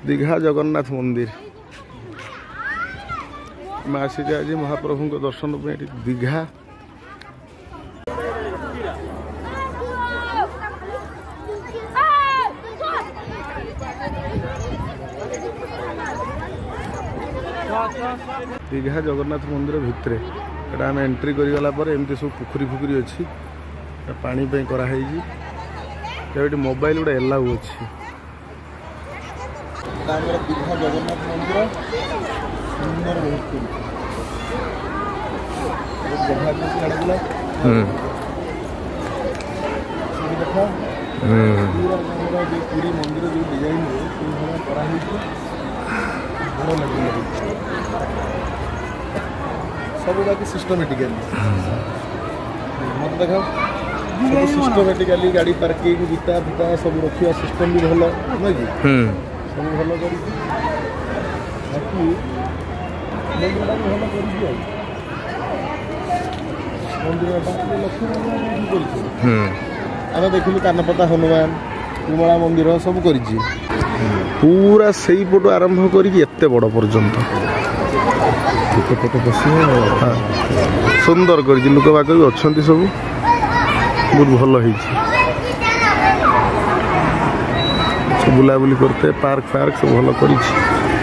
दीघा जगन्नाथ मंदिर मैं आसिक आज महाप्रभु को दर्शन पे दीघा दीघा जगन्नाथ मंदिर भितर एटा आम एंट्री करगला एमती सब पुखरी फुखरी अच्छी पानी पे कराई मोबाइल गोटे एलाउ अच्छी दीघा जगन्नाथ मंदिर सुंदर पूरी मंदिर जो डिजाइन सब बाकी सिस्टमेटिकली मत देखा सब सिस्टमेटिकली गाड़ी पार्किंग जूता फुटा सब रखा सिस्टम भी भल ना कि सब भल कर मंदिर भल कर आम देखिलु कानपता हनुमान विमला मंदिर सब कर पूरा से पट आरंभ करते बड़ पर्यंत सुंदर कर लोक बाक भी अच्छा सब बहुत भल बुलाबुली करते पार्क फार्क सब भल कर